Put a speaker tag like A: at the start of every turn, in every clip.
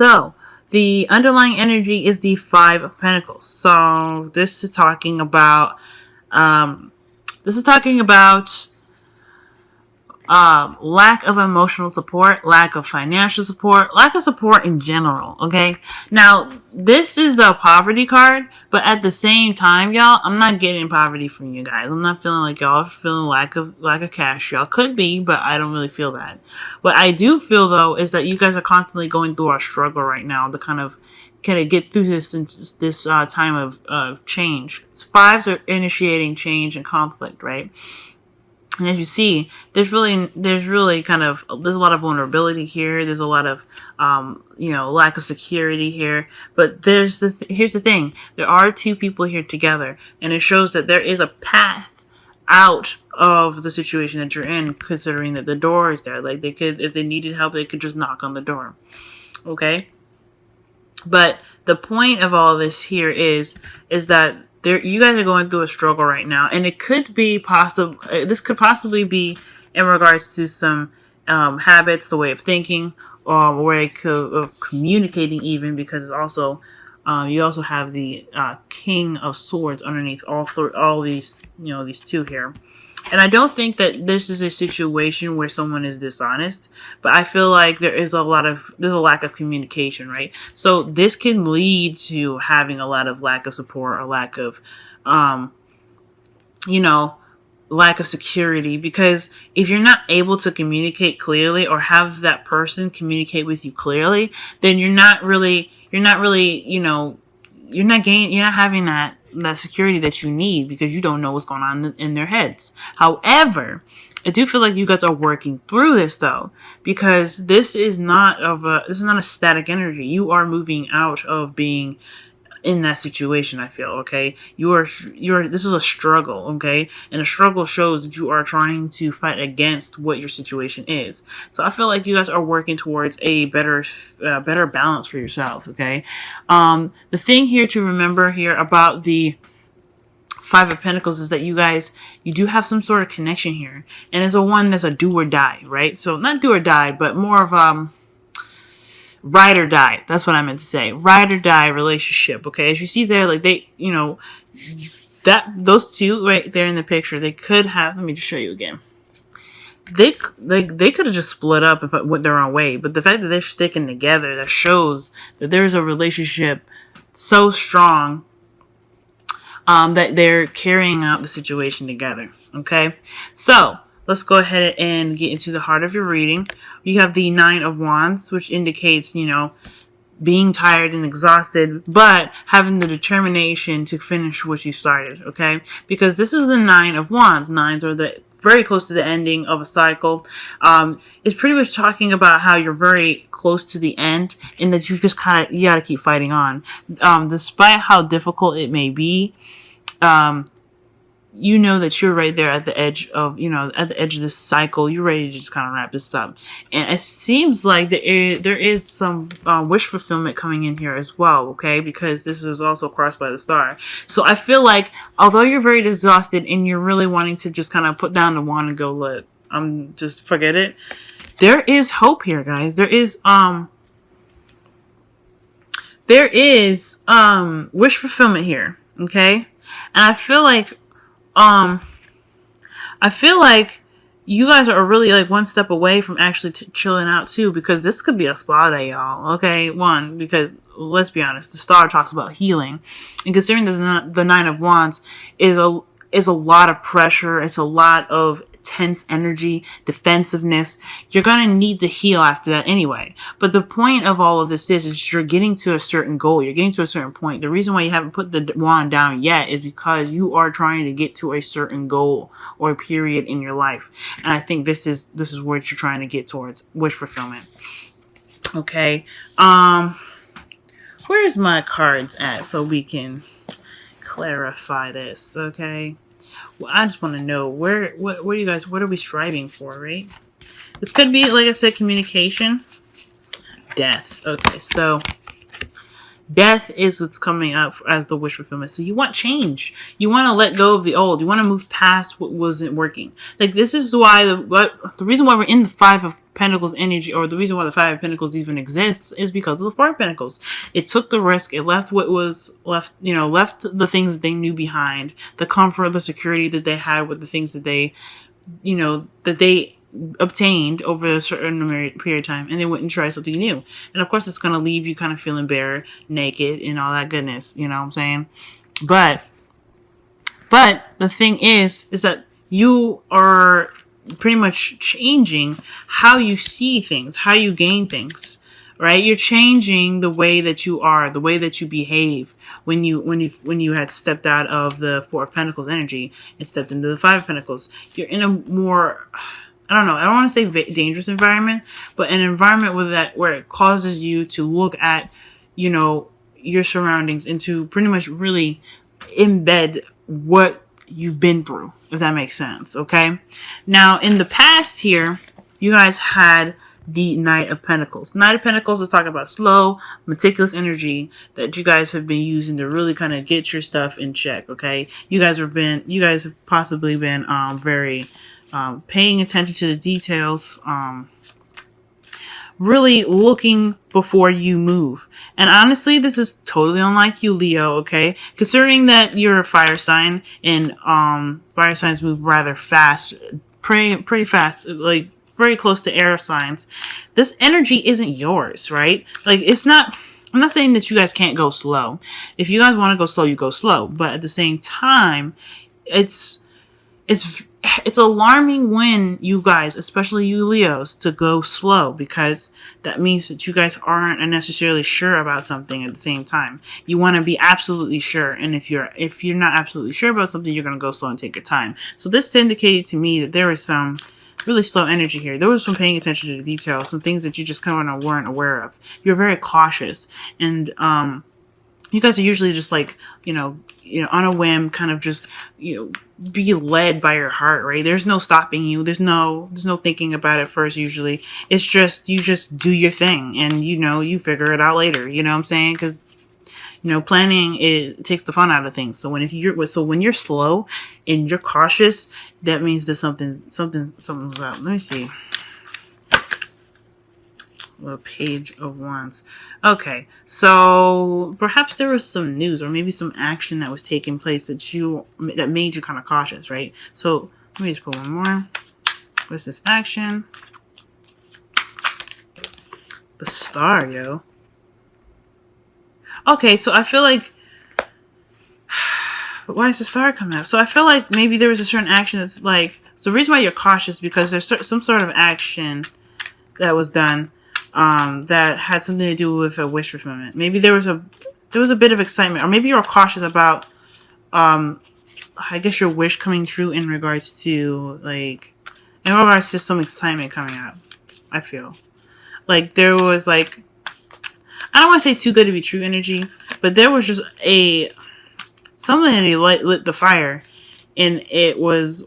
A: So the underlying energy is the Five of Pentacles. So this is talking about um, lack of emotional support, lack of financial support, lack of support in general. Okay. Now, this is the poverty card, but at the same time, y'all, I'm not getting poverty from you guys. I'm not feeling like y'all are feeling lack of cash. Y'all could be, but I don't really feel that. What I do feel though is that you guys are constantly going through a struggle right now to kind of get through this time of change. Fives are initiating change and conflict, right? And as you see, there's a lot of vulnerability here. There's a lot of, lack of security here. But here's the thing. There are two people here together, and it shows that there is a path out of the situation that you're in, considering that the door is there. Like, they could, if they needed help, they could just knock on the door. Okay? But the point of all this here is that you guys are going through a struggle right now, and it could be possible. This could possibly be in regards to some habits, the way of thinking, or way of communicating, even because it's also you also have the King of Swords underneath all these these two here. And I don't think that this is a situation where someone is dishonest, but I feel like there's a lack of communication, right? So this can lead to having a lot of lack of support or lack of, lack of security, because if you're not able to communicate clearly or have that person communicate with you clearly, then you're not having that security that you need, because you don't know what's going on in their heads. However, I do feel like you guys are working through this though, because this is not a static energy. You are moving out of being in that situation, I feel, okay? This is a struggle, okay? And a struggle shows that you are trying to fight against what your situation is. So I feel like you guys are working towards a better balance for yourselves, okay? The thing here to remember here about the Five of Pentacles is that you do have some sort of connection here. And it's that's a do or die, right? So not do or die, but more of ride or die. That's what I meant to say. Ride or die relationship. Okay, as you see there, like those two right there in the picture, they could have. Let me just show you again. They could have just split up if it went their own way, but the fact that they're sticking together, that shows that there's a relationship so strong that they're carrying out the situation together. Okay, so let's go ahead and get into the heart of your reading. You have the Nine of Wands, which indicates, being tired and exhausted, but having the determination to finish what you started, okay? Because this is the Nine of Wands. Nines are very close to the ending of a cycle. It's pretty much talking about how you're very close to the end, and that you just you gotta keep fighting on. Despite how difficult it may be, you know that you're right there at the edge of, this cycle. You're ready to just kind of wrap this up. And it seems like there is some wish fulfillment coming in here as well, okay? Because this is also crossed by the star. So I feel like, although you're very exhausted and you're really wanting to just kind of put down the wand and go, look, just forget it. There is hope here, guys. There is wish fulfillment here, okay? And I feel like you guys are really like one step away from actually chilling out too, because this could be a spa day, y'all. Okay, one, because let's be honest, the star talks about healing, and considering that the Nine of Wands is a lot of pressure, it's a lot of tense energy, defensiveness. You're going to need to heal after that anyway. But the point of all of this is you're getting to a certain goal. You're getting to a certain point. The reason why you haven't put the wand down yet is because you are trying to get to a certain goal or period in your life. And I think this is what you're trying to get towards, wish fulfillment. Okay. Where's my cards at so we can clarify this, okay? Well, I just want to know what are we striving for, right? This could be, like I said, communication, death. Okay, so Death is what's coming up as the wish fulfillment. So you want change. You want to let go of the old. You want to move past what wasn't working. Like, this is why the reason why we're in the Five of Pentacles energy, or the reason why the Five of Pentacles even exists, is because of the Four of Pentacles. It took the risk. It left what was left. Left the things that they knew behind, the comfort, the security that they had with the things that they, that they obtained over a certain period of time, and they went and tried something new. And of course, it's going to leave you kind of feeling bare, naked, and all that goodness. You know what I'm saying? But the thing is that you are pretty much changing how you see things, how you gain things, right? You're changing the way that you are, the way that you behave when you had stepped out of the Four of Pentacles energy and stepped into the Five of Pentacles. You're in a more, I don't know, I don't want to say dangerous environment, but an environment where it causes you to look at, your surroundings and to pretty much really embed what you've been through, if that makes sense. Okay. Now, in the past here, you guys had the Knight of Pentacles. Knight of Pentacles is talking about slow, meticulous energy that you guys have been using to really kind of get your stuff in check. Okay. You guys have possibly been very paying attention to the details, really looking before you move. And honestly, this is totally unlike you, Leo, okay? Considering that you're a fire sign, and fire signs move rather fast, pretty fast, like very close to air signs. This energy isn't yours, right? Like, it's not, I'm not saying that you guys can't go slow. If you guys want to go slow, you go slow. But at the same time, it's alarming when you guys, especially you Leos, to go slow, because that means that you guys aren't necessarily sure about something at the same time. You want to be absolutely sure, and if you're not absolutely sure about something, you're going to go slow and take your time. So this indicated to me that there was some really slow energy here. There was some paying attention to the details, some things that you just kind of weren't aware of. You're very cautious, and you guys are usually just like, on a whim, kind of just, be led by your heart, right? There's no stopping you. There's no thinking about it first. Usually it's just, you just do your thing, and you figure it out later. You know what I'm saying? Because planning, it takes the fun out of things. So when you're slow and you're cautious, that means that something's up. Let me see. A Page of Wands. Okay, so perhaps there was some news or maybe some action that was taking place that made you kind of cautious, right? So let me just pull one more. What's this action? The Star, yo. Okay, so I feel like, why is the Star coming up? So I feel like maybe there was a certain action that's like, so the reason why you're cautious is because there's some sort of action that was done that had something to do with a wish fulfillment. Maybe there was a bit of excitement, or maybe you were cautious about, I guess, your wish coming true in regards to some excitement coming up. I feel like there was like, I don't want to say too good to be true energy, but there was just something that lit the fire, and it was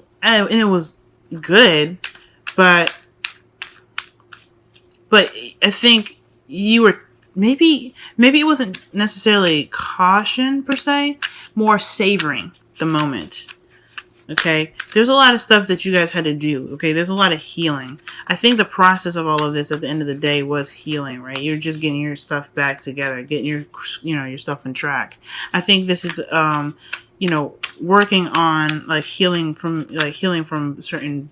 A: good, but I think you were maybe it wasn't necessarily caution per se, more savoring the moment. Okay, there's a lot of stuff that you guys had to do. Okay, there's a lot of healing. I think the process of all of this at the end of the day was healing, right? You're just getting your stuff back together, getting your stuff on track. I think this is working on healing from certain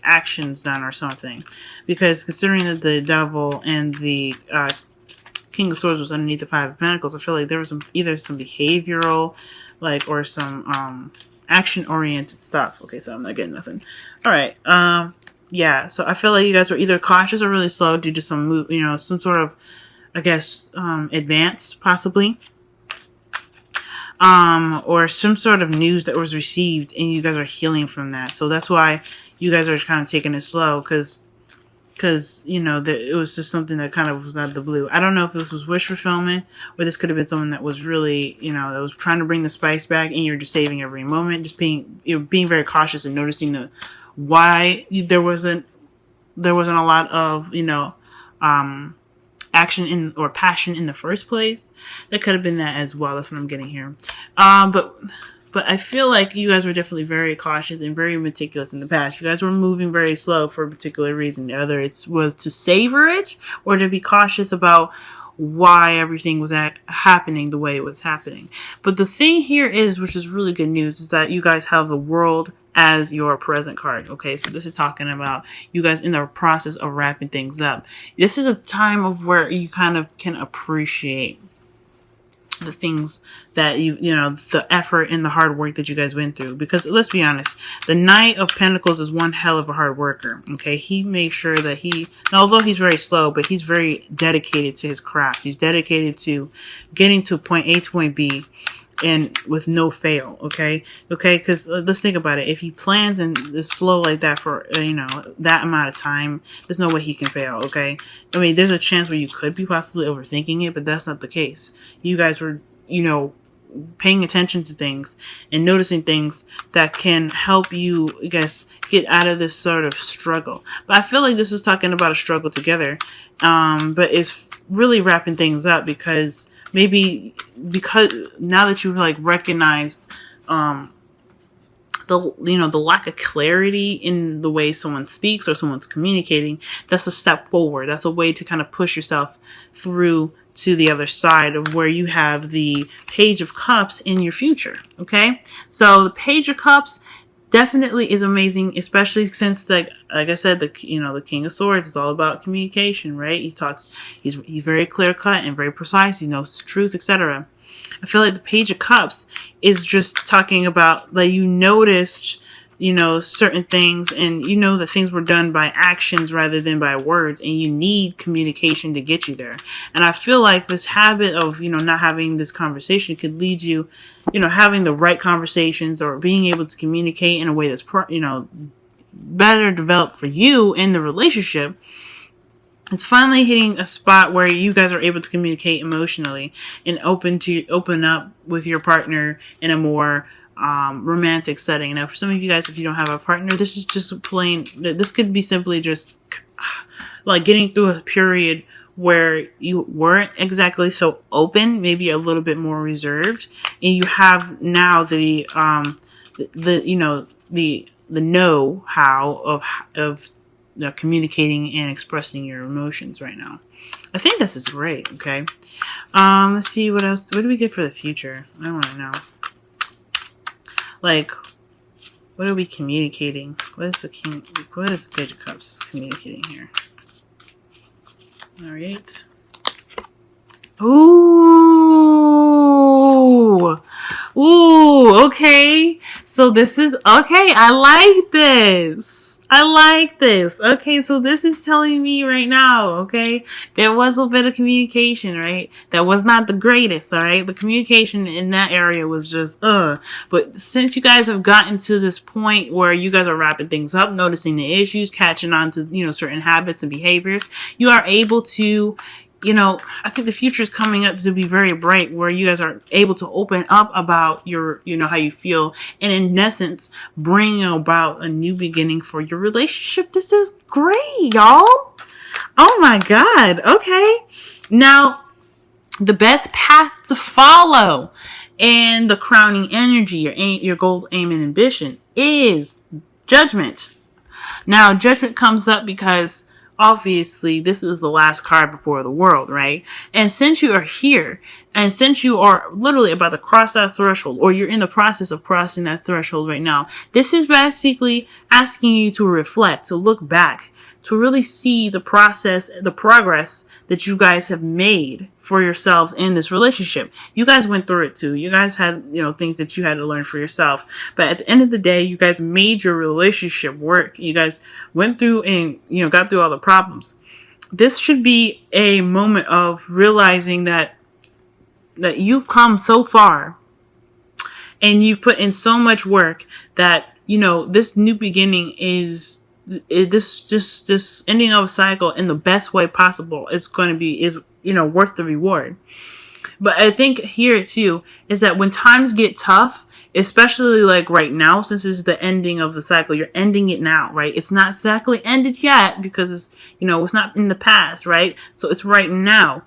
A: actions done or something, because considering that the Devil and the King of Swords was underneath the Five of Pentacles, I feel like there was either some behavioral or some action-oriented stuff. Okay, so I'm not getting nothing. All right. Yeah, so I feel like you guys were either cautious or really slow due to some some sort of, I guess, advance, possibly. Or some sort of news that was received, and you guys are healing from that. So that's why you guys are kind of taking it slow, because it was just something that kind of was out of the blue. I don't know if this was wish fulfillment, or this could have been someone that was really, that was trying to bring the spice back, and you're just saving every moment, just being very cautious and noticing why there wasn't a lot of action in or passion in the first place. That could have been that as well. That's what I'm getting here. But I feel like you guys were definitely very cautious and very meticulous in the past. You guys were moving very slow for a particular reason. Whether it was to savor it or to be cautious about why everything was happening the way it was happening. But the thing here is, which is really good news, is that you guys have the world as your present card. Okay, so this is talking about you guys in the process of wrapping things up. This is a time of where you kind of can appreciate the things that you know, the effort and the hard work that you guys went through. Because let's be honest, the Knight of Pentacles is one hell of a hard worker. Okay, he makes sure that although he's very slow, but he's very dedicated to his craft. He's dedicated to getting to point A to point B and with no fail. Okay, because let's think about it. If he plans and is slow like that for that amount of time, there's no way he can fail. Okay, I mean, there's a chance where you could be possibly overthinking it, but that's not the case. You guys were paying attention to things and noticing things that can help you, I guess, get out of this sort of struggle. But I feel like this is talking about a struggle together, but it's really wrapping things up because now that you've recognized the lack of clarity in the way someone speaks or someone's communicating, that's a step forward. That's a way to kind of push yourself through to the other side of where you have the Page of Cups in your future. Okay, so the Page of Cups definitely is amazing, especially since like I said, the King of Swords is all about communication, right? He's very clear cut and very precise. He knows truth, etc. I feel like the Page of Cups is just talking about that you noticed certain things, and that things were done by actions rather than by words, and you need communication to get you there. And I feel like this habit of not having this conversation could lead you having the right conversations or being able to communicate in a way that's better developed for you in the relationship. It's finally hitting a spot where you guys are able to communicate emotionally and open up with your partner in a more romantic setting. Now, for some of you guys, if you don't have a partner, this is just plain. This could be simply just like getting through a period where you weren't exactly so open, maybe a little bit more reserved, and you have now the know-how of communicating and expressing your emotions right now. I think this is great. Okay, let's see what else. What do we get for the future? I want to know. Like, what are we communicating? What is the Page of Cups communicating here? All right. Ooh. Okay. So this is okay. I like this. Okay, so this is telling me right now, okay, there was a bit of communication, right? That was not the greatest, all right? The communication in that area was just, But since you guys have gotten to this point where you guys are wrapping things up, noticing the issues, catching on to, certain habits and behaviors, you are able to, I think the future is coming up to be very bright where you guys are able to open up about your, how you feel, and in essence, bring about a new beginning for your relationship. This is great, y'all. Oh my God. Okay. Now, the best path to follow and the crowning energy, your goal, aim, and ambition is Judgment. Now, Judgment comes up because obviously this is the last card before the world, right? And since you are here, and since you are literally about to cross that threshold, or you're in the process of crossing that threshold right now, this is basically asking you to reflect, to look back, to really see the process, the progress that you guys have made for yourselves in this relationship. You guys went through it too. You guys had, things that you had to learn for yourself. But at the end of the day, you guys made your relationship work. You guys went through and, got through all the problems. This should be a moment of realizing that you've come so far and you've put in so much work that, this new beginning is this ending of a cycle in the best way possible. It's going to be worth the reward. But I think here too is that when times get tough, especially like right now, since it's the ending of the cycle, you're ending it now, right? It's not exactly ended yet because it's, it's not in the past, right? So it's right now.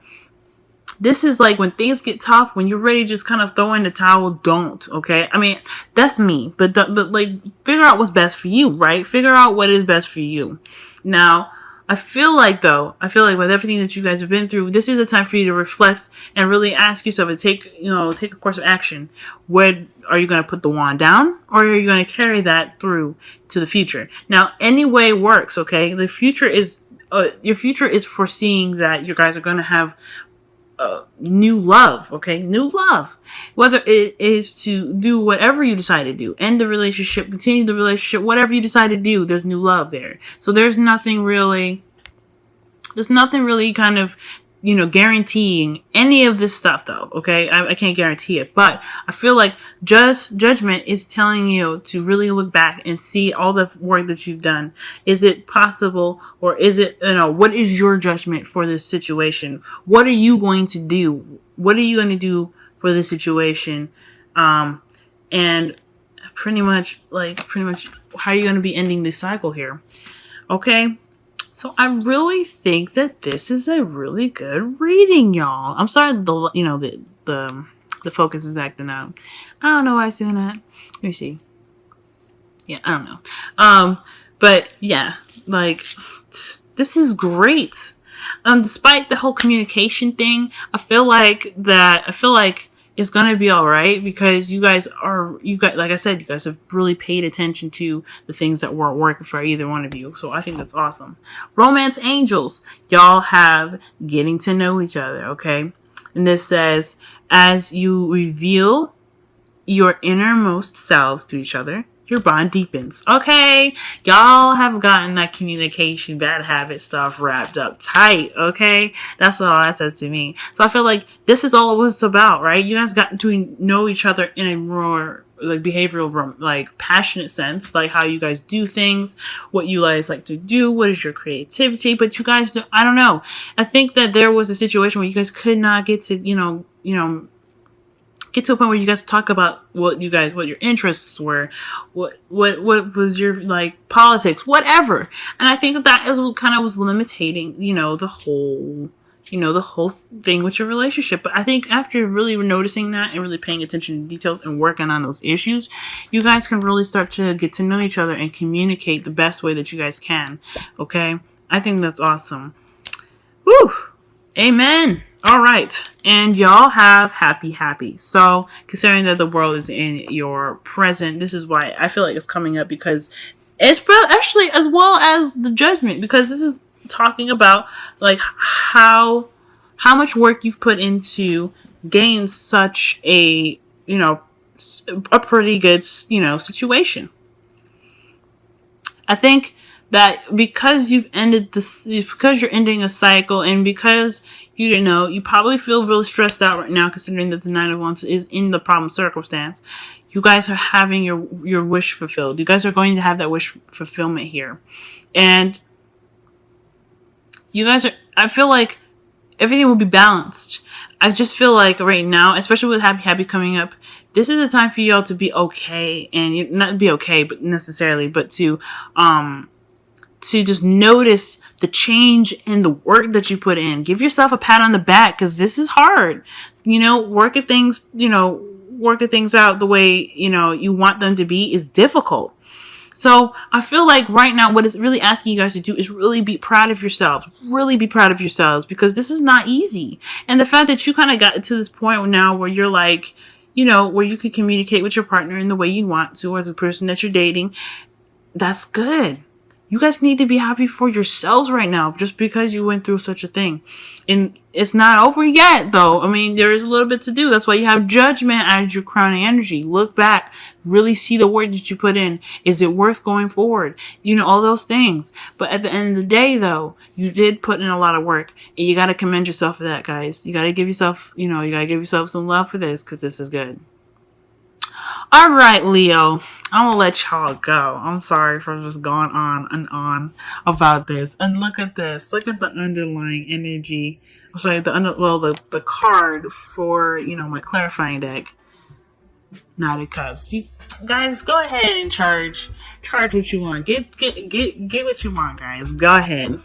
A: This is like when things get tough, when you're ready to just kind of throw in the towel, don't, okay? I mean, that's me, but like, figure out what's best for you, right? Figure out what is best for you. Now, I feel like with everything that you guys have been through, this is a time for you to reflect and really ask yourself and take a course of action. Where are you going to put the wand down, or are you going to carry that through to the future? Now, any way works, okay? The future is, your future is foreseeing that you guys are going to have new love, okay? New love. Whether it is to do whatever you decide to do, end the relationship, continue the relationship, whatever you decide to do, there's new love there. So there's nothing really kind of, guaranteeing any of this stuff though, okay? I can't guarantee it, but I feel like judgment is telling you to really look back and see all the work that you've done. Is it possible, or is it, what is your judgment for this situation? What are you going to do? What are you going to do for this situation? And pretty much how are you going to be ending this cycle here? Okay? So I really think that this is a really good reading, y'all. I'm sorry the focus is acting out. I don't know why it's doing that. Let me see. Yeah, I don't know. But yeah, like, this is great. Despite the whole communication thing, I feel like it's gonna be all right, because you guys, like I said, you guys have really paid attention to the things that weren't working for either one of you. So I think that's awesome. Romance angels, y'all have getting to know each other, okay? And this says, as you reveal your innermost selves to each other, your bond deepens. Okay, y'all have gotten that communication, bad habit stuff wrapped up tight. Okay, that's all that says to me. So I feel like this is all it was about, right? You guys got to know each other in a more like behavioral, like passionate sense, like how you guys do things, what you guys like to do, what is your creativity. But you guys, I don't know. I think that there was a situation where you guys could not get to, get to a point where you guys talk about what your interests were, what was your, like, politics, whatever. And I think that is what kind of was limiting, the whole thing with your relationship. But I think after really noticing that and really paying attention to details and working on those issues, you guys can really start to get to know each other and communicate the best way that you guys can. Okay? I think that's awesome. Woo! Amen. All right. And y'all have happy. So considering that the world is in your present, this is why I feel like it's coming up, because it's actually, as well as the judgment, because this is talking about like how much work you've put into gain such a, a pretty good, situation. I think that because you've ended this, because you're ending a cycle, and because you probably feel really stressed out right now, considering that the Nine of Wands is in the problem circumstance. You guys are having your wish fulfilled. You guys are going to have that wish fulfillment here, and you guys are. I feel like everything will be balanced. I just feel like right now, especially with happy coming up, this is a time for y'all to be okay, and not be okay, but necessarily, but to just notice the change in the work that you put in. Give yourself a pat on the back, because this is hard. Working things out the way, you want them to be is difficult. So I feel like right now what it's really asking you guys to do is really be proud of yourselves. Really be proud of yourselves, because this is not easy. And the fact that you kind of got to this point now where you're like, where you can communicate with your partner in the way you want to, or the person that you're dating, that's good. You guys need to be happy for yourselves right now, just because you went through such a thing. And it's not over yet, though. I mean, there is a little bit to do. That's why you have judgment as your crowning energy. Look back. Really see the work that you put in. Is it worth going forward? All those things. But at the end of the day, though, you did put in a lot of work. And you got to commend yourself for that, guys. You got to give yourself, some love for this, because this is good. All right, Leo, I'm going to let y'all go. I'm sorry for just going on and on about this. And look at this. Look at the underlying energy sorry, the card for, you know, my clarifying deck. Knotted Cups. You guys, go ahead and charge what you want. Get what you want, guys. Go ahead.